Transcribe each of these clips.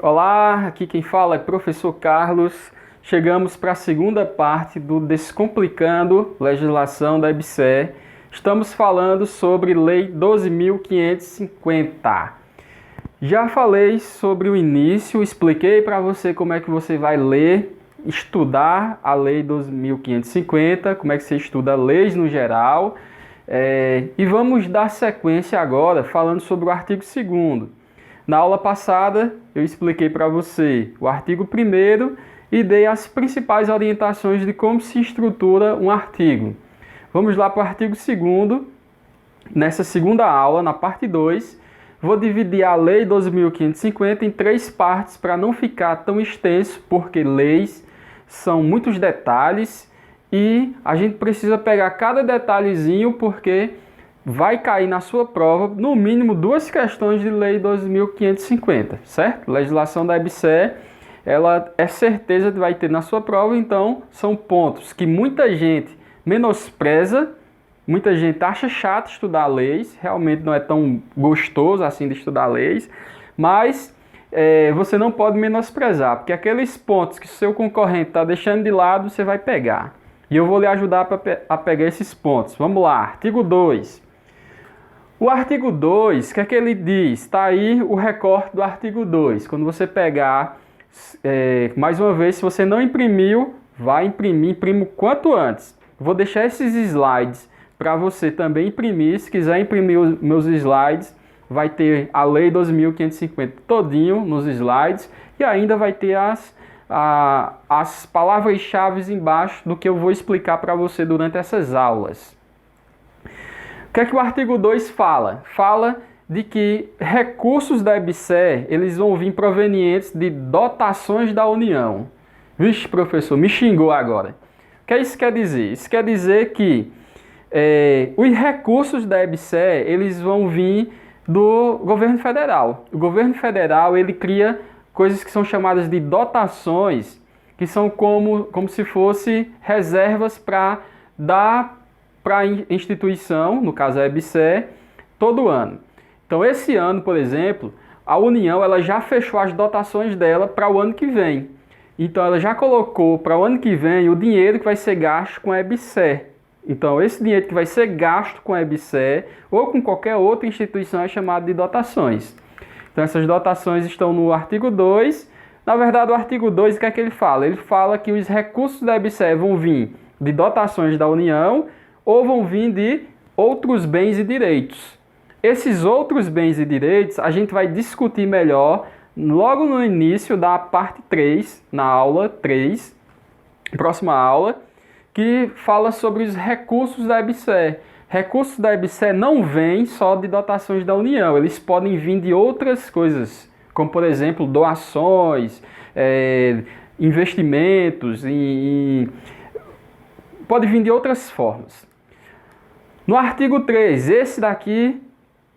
Olá, aqui quem fala é professor Carlos. Chegamos para a segunda parte do Descomplicando Legislação da EBSER. Estamos falando sobre Lei 12.550. Já falei sobre o início, expliquei para você como é que você vai ler, estudar a Lei 12.550, como é que você estuda leis no geral. E vamos dar sequência agora falando sobre o artigo 2º. Na aula passada, eu expliquei para você o artigo 1º e dei as principais orientações de como se estrutura um artigo. Vamos lá para o artigo 2º. Nessa segunda aula, na parte 2, vou dividir a Lei 12.550 em 3 partes para não ficar tão extenso, porque leis são muitos detalhes e a gente precisa pegar cada detalhezinho porque vai cair na sua prova, no mínimo, 2 questões de Lei 12.550, certo? Legislação da EBSER, ela é certeza que vai ter na sua prova, então são pontos que muita gente menospreza, muita gente acha chato estudar leis, realmente não é tão gostoso assim de estudar leis, mas você não pode menosprezar, porque aqueles pontos que o seu concorrente está deixando de lado, você vai pegar. E eu vou lhe ajudar a pegar esses pontos. Vamos lá, artigo 2. O artigo 2, o que é que ele diz? Está aí o recorte do artigo 2. Quando você pegar, mais uma vez, se você não imprimiu, vai imprimir, imprimo quanto antes. Vou deixar esses slides para você também imprimir. Se quiser imprimir os meus slides, vai ter a Lei 12.550 todinho nos slides e ainda vai ter as palavras-chave embaixo do que eu vou explicar para você durante essas aulas. O que é que o artigo 2 fala? Fala de que recursos da EBSER, eles vão vir provenientes de dotações da União. Vixe, professor, me xingou agora. O que isso quer dizer? Isso quer dizer que os recursos da EBSER, eles vão vir do governo federal. O governo federal, ele cria coisas que são chamadas de dotações, que são como se fosse reservas para dar para a instituição, no caso a EBSER, todo ano. Então, esse ano, por exemplo, a União ela já fechou as dotações dela para o ano que vem. Então, ela já colocou para o ano que vem o dinheiro que vai ser gasto com a EBSER. Então, esse dinheiro que vai ser gasto com a EBSER ou com qualquer outra instituição é chamado de dotações. Então, essas dotações estão no artigo 2. Na verdade, o artigo 2, o que é que ele fala? Ele fala que os recursos da EBSER vão vir de dotações da União ou vão vir de outros bens e direitos. Esses outros bens e direitos a gente vai discutir melhor logo no início da parte 3, na aula 3, próxima aula, que fala sobre os recursos da EBSER. Recursos da EBSER não vêm só de dotações da União, eles podem vir de outras coisas, como por exemplo doações, investimentos, pode vir de outras formas. No artigo 3, esse daqui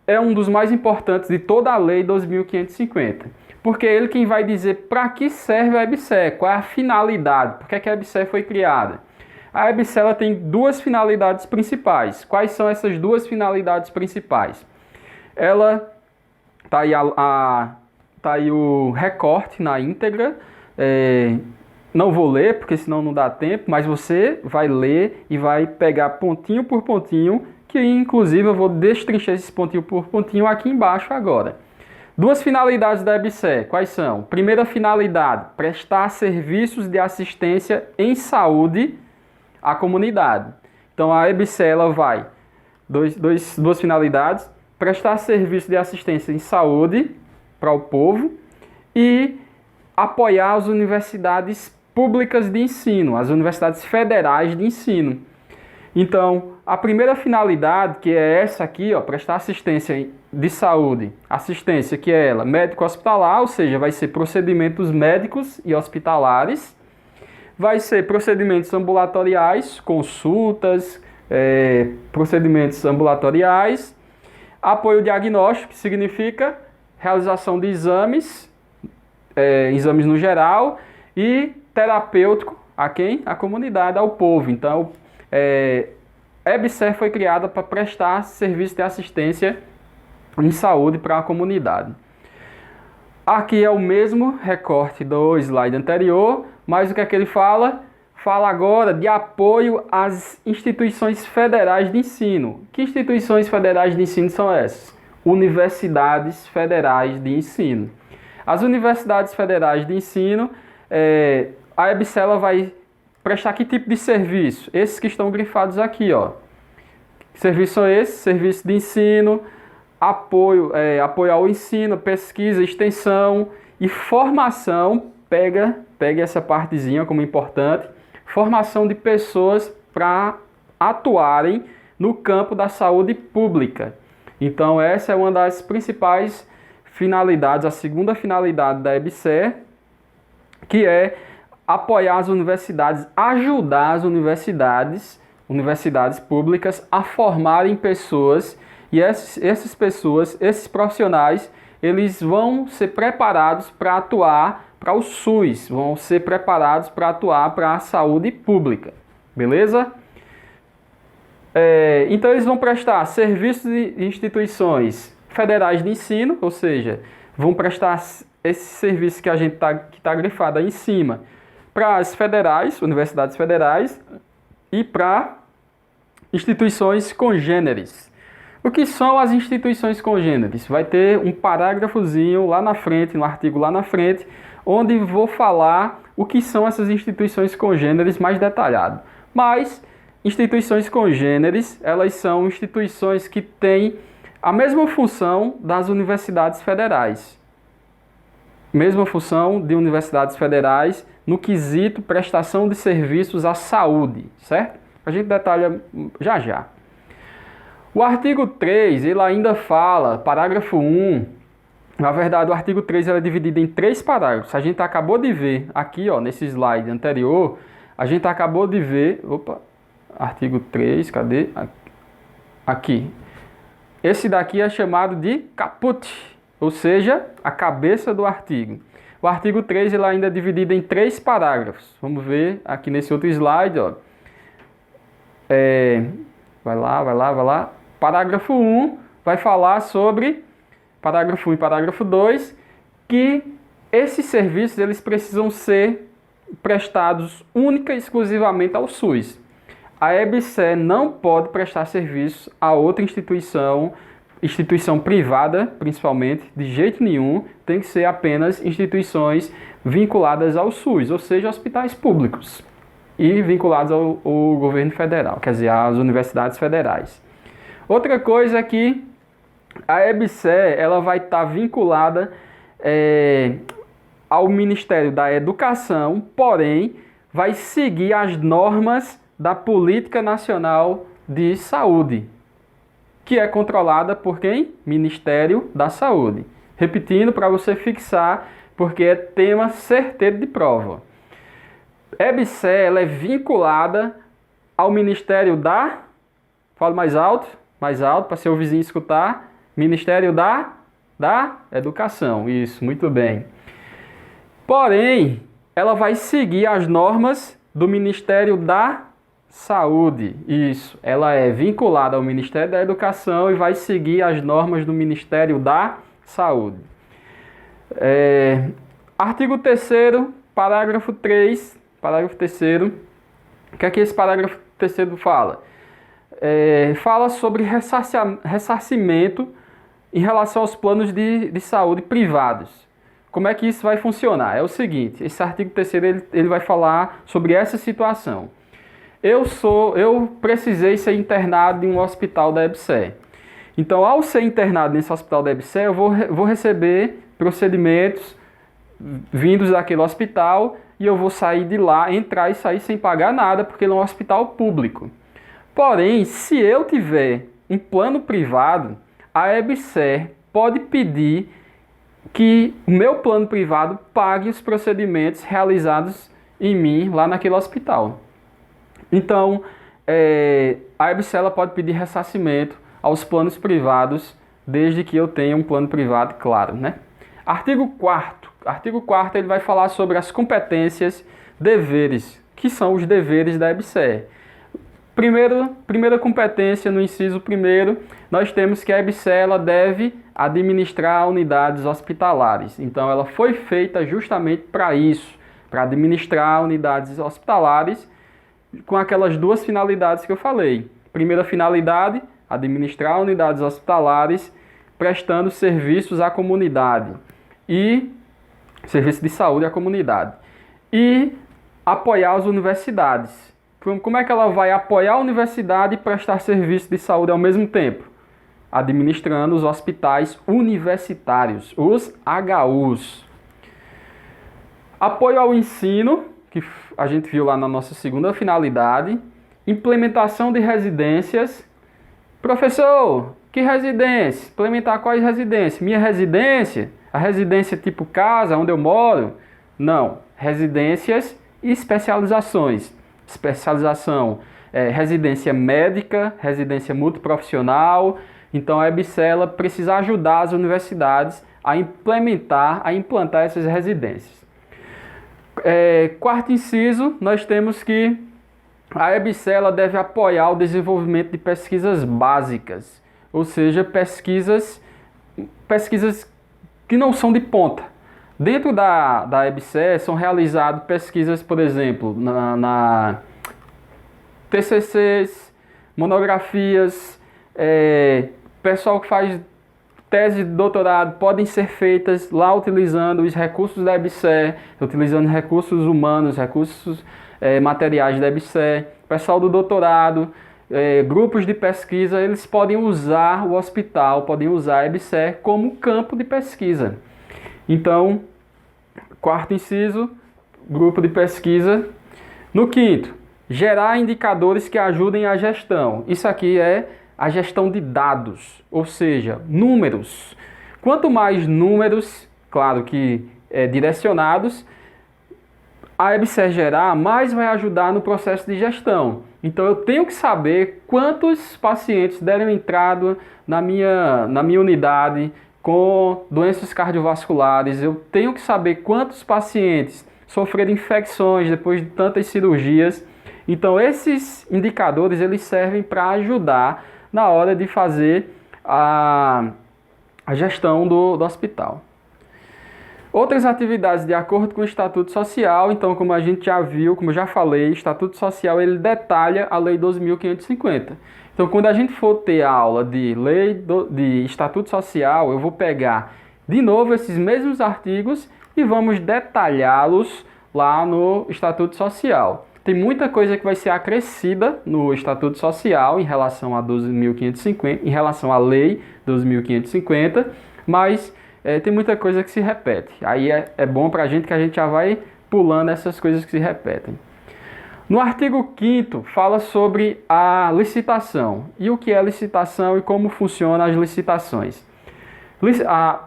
é um dos mais importantes de toda a Lei 12.550, porque é ele quem vai dizer para que serve a EBSER, qual é a finalidade, por que a EBSER foi criada. A EBSER ela tem 2 finalidades principais. Quais são essas 2 finalidades principais? Ela tá aí o recorte na íntegra. Não vou ler, porque senão não dá tempo, mas você vai ler e vai pegar pontinho por pontinho, que inclusive eu vou destrinchar esse pontinho por pontinho aqui embaixo agora. 2 finalidades da EBSER, quais são? Primeira finalidade, prestar serviços de assistência em saúde à comunidade. Então a EBSER ela vai, 2 finalidades, prestar serviço de assistência em saúde para o povo e apoiar as universidades públicas de ensino, as universidades federais de ensino. Então, a primeira finalidade, que é essa aqui, prestar assistência de saúde, assistência que é ela, médico-hospitalar, ou seja, vai ser procedimentos médicos e hospitalares, vai ser procedimentos ambulatoriais, consultas, procedimentos ambulatoriais, apoio diagnóstico, que significa realização de exames, exames no geral, e terapêutico a quem? A comunidade, ao povo. Então, a EBSER foi criada para prestar serviço de assistência em saúde para a comunidade. Aqui é o mesmo recorte do slide anterior, mas o que é que ele fala? Fala agora de apoio às instituições federais de ensino. Que instituições federais de ensino são essas? Universidades federais de ensino. As universidades federais de ensino, a EBSER vai prestar que tipo de serviço? Esses que estão grifados aqui, ó. Que serviços são esses? Serviço de ensino, apoio ao ensino, pesquisa, extensão e formação. Pega essa partezinha como importante. Formação de pessoas para atuarem no campo da saúde pública. Então essa é uma das principais finalidades, a segunda finalidade da EBSER, que é apoiar as universidades, ajudar as universidades públicas a formarem pessoas, e essas pessoas, esses profissionais, eles vão ser preparados para atuar para o SUS, vão ser preparados para atuar para a saúde pública, beleza? Então eles vão prestar serviços de instituições federais de ensino, ou seja, vão prestar esse serviço que a gente tá grifado aí em cima para as federais, universidades federais e para instituições congêneres. O que são as instituições congêneres? Vai ter um parágrafozinho lá na frente, no artigo lá na frente, onde vou falar o que são essas instituições congêneres mais detalhado. Mas instituições congêneres, elas são instituições que têm a mesma função das universidades federais. Mesma função de universidades federais no quesito prestação de serviços à saúde, certo? A gente detalha já já. O artigo 3, ele ainda fala, parágrafo 1, na verdade o artigo 3 é dividido em 3 parágrafos. A gente acabou de ver aqui, ó, nesse slide anterior, a gente acabou de ver, artigo 3, cadê? Aqui. Esse daqui é chamado de caput, ou seja, a cabeça do artigo. O artigo 3 ele ainda é dividido em 3 parágrafos. Vamos ver aqui nesse outro slide, ó. Vai lá. Parágrafo 1 vai falar sobre, parágrafo 1 e parágrafo 2, que esses serviços eles precisam ser prestados única e exclusivamente ao SUS. A EBSER não pode prestar serviço a outra instituição privada, principalmente, de jeito nenhum. Tem que ser apenas instituições vinculadas ao SUS, ou seja, hospitais públicos e vinculados ao governo federal, quer dizer, às universidades federais. Outra coisa é que a EBSER ela vai estar vinculada ao Ministério da Educação, porém, vai seguir as normas da Política Nacional de Saúde, que é controlada por quem? Ministério da Saúde. Repetindo para você fixar, porque é tema certeiro de prova. EBSER ela é vinculada ao Ministério da... Fala mais alto para seu vizinho escutar. Ministério da Educação. Isso, muito bem. Porém, ela vai seguir as normas do Ministério da Saúde. Isso, ela é vinculada ao Ministério da Educação e vai seguir as normas do Ministério da Saúde. Artigo 3º, parágrafo 3, parágrafo 3º. O que é que esse parágrafo 3º fala? Fala sobre ressarcimento em relação aos planos de saúde privados. Como é que isso vai funcionar? É o seguinte, esse artigo 3º ele vai falar sobre essa situação. Eu precisei ser internado em um hospital da EBSER. Então, ao ser internado nesse hospital da EBSER, eu vou receber procedimentos vindos daquele hospital e eu vou sair de lá, entrar e sair sem pagar nada, porque ele é um hospital público. Porém, se eu tiver um plano privado, a EBSER pode pedir que o meu plano privado pague os procedimentos realizados em mim lá naquele hospital. Então, a EBSER ela pode pedir ressarcimento aos planos privados, desde que eu tenha um plano privado, claro, né? Artigo 4º. Artigo 4º ele vai falar sobre as competências, deveres, que são os deveres da EBSER. Primeira competência, no inciso 1º, nós temos que a EBSER ela deve administrar unidades hospitalares. Então, ela foi feita justamente para isso, para administrar unidades hospitalares com aquelas duas finalidades que eu falei. Primeira finalidade, administrar unidades hospitalares, prestando serviços à comunidade e serviço de saúde à comunidade. E apoiar as universidades. Como é que ela vai apoiar a universidade e prestar serviço de saúde ao mesmo tempo? Administrando os hospitais universitários, os HUs. Apoio ao ensino, que a gente viu lá na nossa segunda finalidade. Implementação de residências. Professor, que residência? Implementar quais residências? Minha residência? A residência tipo casa, onde eu moro? Não. Residências e especializações. Especialização, residência médica, residência multiprofissional. Então a EBSER precisa ajudar as universidades a implantar essas residências. Quarto inciso, nós temos que a EBSER deve apoiar o desenvolvimento de pesquisas básicas, ou seja, pesquisas que não são de ponta. Dentro da EBSER são realizadas pesquisas, por exemplo, na TCCs, monografias, pessoal que faz tese de doutorado podem ser feitas lá utilizando os recursos da EBSER, utilizando recursos humanos, recursos materiais da EBSER. Pessoal do doutorado, grupos de pesquisa, eles podem usar o hospital, podem usar a EBSER como campo de pesquisa. Então, quarto inciso, grupo de pesquisa. No quinto, gerar indicadores que ajudem a gestão. Isso aqui é a gestão de dados, ou seja, números. Quanto mais números, claro que direcionados, a EBSER gerar, mais vai ajudar no processo de gestão. Então eu tenho que saber quantos pacientes deram entrada na minha unidade com doenças cardiovasculares. Eu tenho que saber quantos pacientes sofreram infecções depois de tantas cirurgias. Então esses indicadores eles servem para ajudar na hora de fazer a gestão do hospital. Outras atividades de acordo com o Estatuto Social, então como a gente já viu, como eu já falei, o Estatuto Social ele detalha a Lei 12.550. Então quando a gente for ter a aula de Estatuto Social, eu vou pegar de novo esses mesmos artigos e vamos detalhá-los lá no Estatuto Social. Tem muita coisa que vai ser acrescida no Estatuto Social em relação a 12.550, em relação à Lei 12.550, mas tem muita coisa que se repete. Aí é bom para a gente que a gente já vai pulando essas coisas que se repetem. No artigo 5º fala sobre a licitação. E o que é licitação e como funcionam as licitações.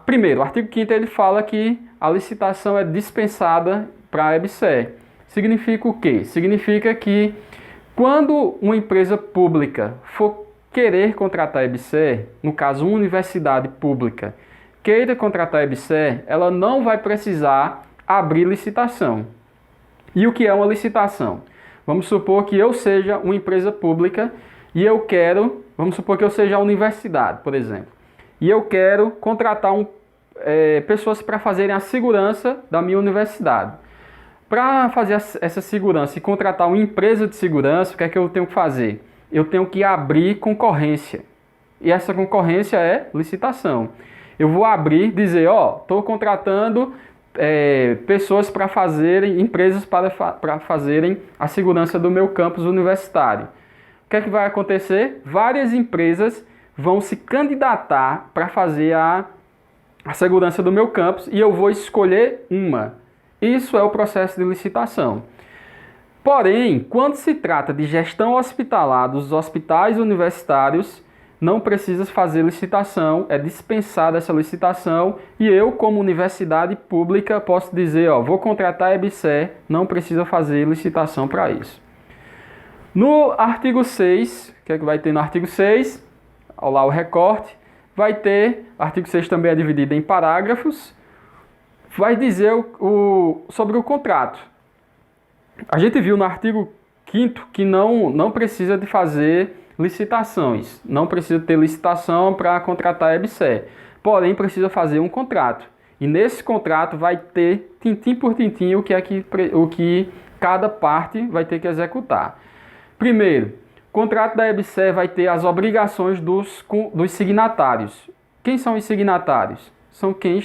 Primeiro, o artigo 5º ele fala que a licitação é dispensada para a EBSER. Significa o quê? Significa que quando uma empresa pública for querer contratar a EBSER, no caso uma universidade pública, queira contratar a EBSER, ela não vai precisar abrir licitação. E o que é uma licitação? Vamos supor que eu seja uma empresa pública e vamos supor que eu seja a universidade, por exemplo, e eu quero contratar pessoas para fazerem a segurança da minha universidade. Para fazer essa segurança e contratar uma empresa de segurança, o que é que eu tenho que fazer? Eu tenho que abrir concorrência. E essa concorrência é licitação. Eu vou abrir, dizer, estou contratando pessoas para fazerem, empresas para fazerem a segurança do meu campus universitário. O que é que vai acontecer? Várias empresas vão se candidatar para fazer a segurança do meu campus e eu vou escolher uma. Isso é o processo de licitação. Porém, quando se trata de gestão hospitalar dos hospitais universitários, não precisa fazer licitação, é dispensada essa licitação e eu, como universidade pública, posso dizer, vou contratar a EBSER, não precisa fazer licitação para isso. No artigo 6, o que é que vai ter no artigo 6? Olha lá o recorte, vai ter, o artigo 6 também é dividido em parágrafos, vai dizer sobre o contrato. A gente viu no artigo 5º que não precisa de fazer licitações, não precisa ter licitação para contratar a EBSER. porém precisa fazer um contrato. E nesse contrato vai ter, tintim por tintim, o que cada parte vai ter que executar. Primeiro, o contrato da EBSER vai ter as obrigações dos signatários. Quem são os signatários? São quem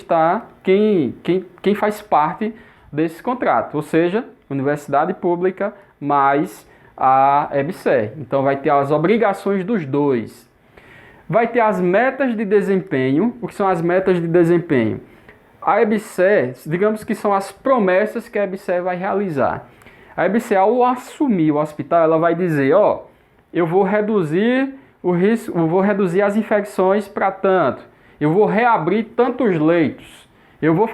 faz parte desse contrato, ou seja, universidade pública mais a EBSER. Então vai ter as obrigações dos dois. Vai ter as metas de desempenho. O que são as metas de desempenho? A EBSER, digamos que são as promessas que a EBSER vai realizar. A EBSER, ao assumir o hospital, ela vai dizer, eu vou reduzir o risco, eu vou reduzir as infecções para tanto, eu vou reabrir tantos leitos, eu vou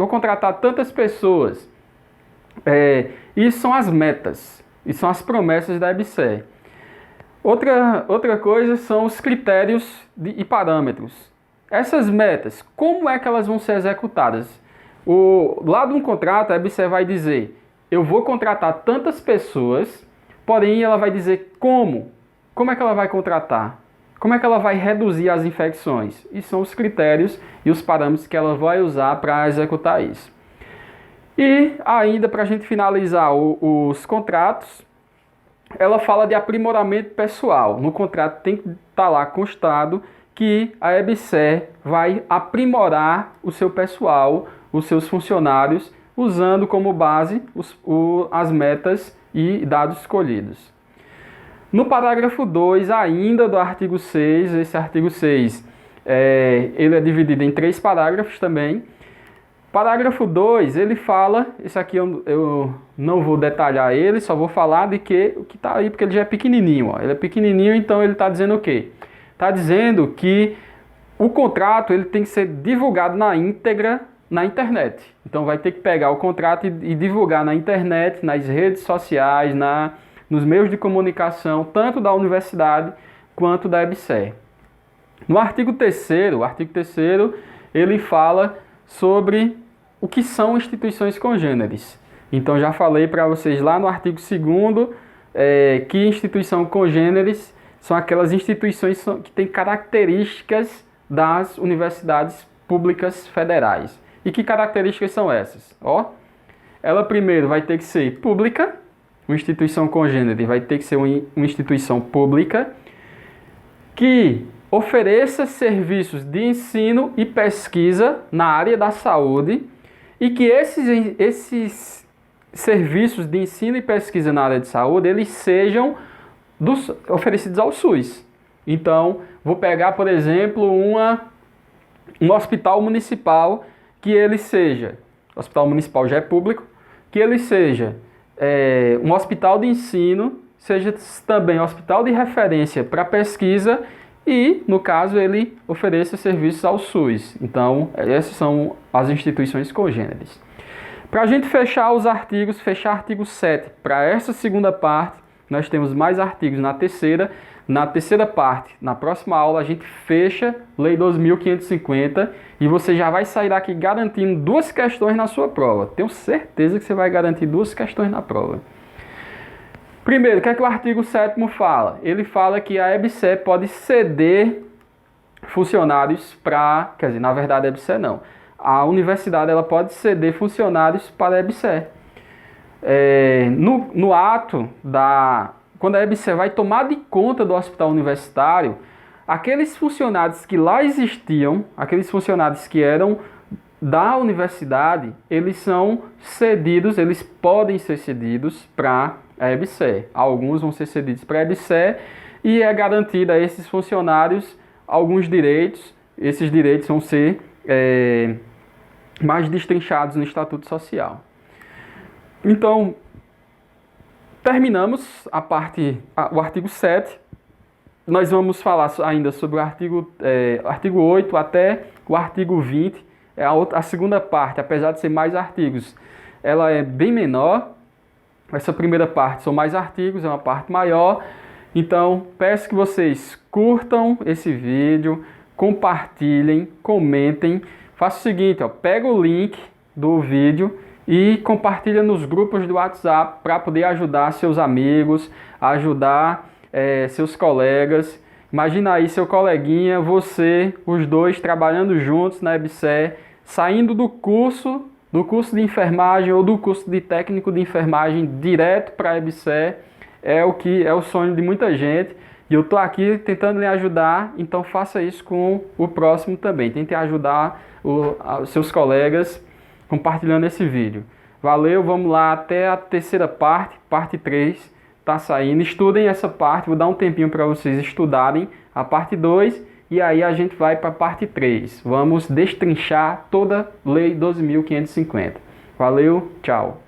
contratar tantas pessoas. Isso são as metas, isso são as promessas da EBSER. Outra coisa são os critérios e parâmetros. Essas metas, como é que elas vão ser executadas? Lá de um contrato, a EBSER vai dizer, eu vou contratar tantas pessoas, porém ela vai dizer como. Como é que ela vai contratar? Como é que ela vai reduzir as infecções? E são os critérios e os parâmetros que ela vai usar para executar isso. E ainda, para a gente finalizar os contratos, ela fala de aprimoramento pessoal. No contrato tem que estar lá constado que a EBSER vai aprimorar o seu pessoal, os seus funcionários, usando como base as metas e dados escolhidos. No parágrafo 2, ainda do artigo 6, esse artigo 6 ele é dividido em 3 parágrafos também. Parágrafo 2, ele fala, esse aqui eu não vou detalhar ele, só vou falar de o que está aí, porque ele já é pequenininho. Ele é pequenininho, então ele está dizendo o quê? Está dizendo que o contrato ele tem que ser divulgado na íntegra na internet. Então vai ter que pegar o contrato e divulgar na internet, nas redes sociais, nos meios de comunicação, tanto da universidade quanto da EBSER. No artigo 3º, ele fala sobre o que são instituições congêneres. Então já falei para vocês lá no artigo 2º que instituição congêneres são aquelas instituições que têm características das universidades públicas federais. E que características são essas? Ela primeiro vai ter que ser pública, uma instituição congênere vai ter que ser uma instituição pública que ofereça serviços de ensino e pesquisa na área da saúde e que esses serviços de ensino e pesquisa na área de saúde eles sejam oferecidos ao SUS. Então, vou pegar, por exemplo, um hospital municipal que ele seja, o hospital municipal já é público, que ele seja um hospital de ensino, seja também um hospital de referência para pesquisa e, no caso, ele ofereça serviços ao SUS. Então, essas são as instituições congêneres. Para a gente fechar os artigos, fechar artigo 7, para essa segunda parte, nós temos mais artigos na terceira. Na terceira parte, na próxima aula, a gente fecha Lei 2.550 e você já vai sair daqui garantindo 2 questões na sua prova. Tenho certeza que você vai garantir 2 questões na prova. Primeiro, o que é que o artigo 7º fala? Ele fala que a EBSER pode ceder funcionários na verdade a EBSER não. A universidade ela pode ceder funcionários para a EBSER. No ato quando a EBSER vai tomar de conta do hospital universitário, aqueles funcionários que lá existiam, aqueles funcionários que eram da universidade, eles são cedidos, eles podem ser cedidos para a EBSER. Alguns vão ser cedidos para a EBSER e é garantido a esses funcionários alguns direitos. Esses direitos vão ser mais destrinchados no Estatuto Social. Então, terminamos o artigo 7. Nós vamos falar ainda sobre o artigo 8 até o artigo 20. A segunda parte, apesar de ser mais artigos, ela é bem menor. Essa primeira parte são mais artigos, é uma parte maior. Então, peço que vocês curtam esse vídeo, compartilhem, comentem. Faça o seguinte, pega o link do vídeo e compartilha nos grupos do WhatsApp para poder ajudar seus amigos, ajudar seus colegas. Imagina aí seu coleguinha, você, os dois trabalhando juntos na EBSER, saindo do curso de enfermagem ou do curso de técnico de enfermagem direto para a EBSER. É o sonho de muita gente. E eu estou aqui tentando lhe ajudar, então faça isso com o próximo também. Tente ajudar os seus colegas compartilhando esse vídeo. Valeu, vamos lá até a terceira parte, parte 3, tá saindo. Estudem essa parte, vou dar um tempinho para vocês estudarem a parte 2 e aí a gente vai para a parte 3. Vamos destrinchar toda a Lei 12.550. Valeu, tchau.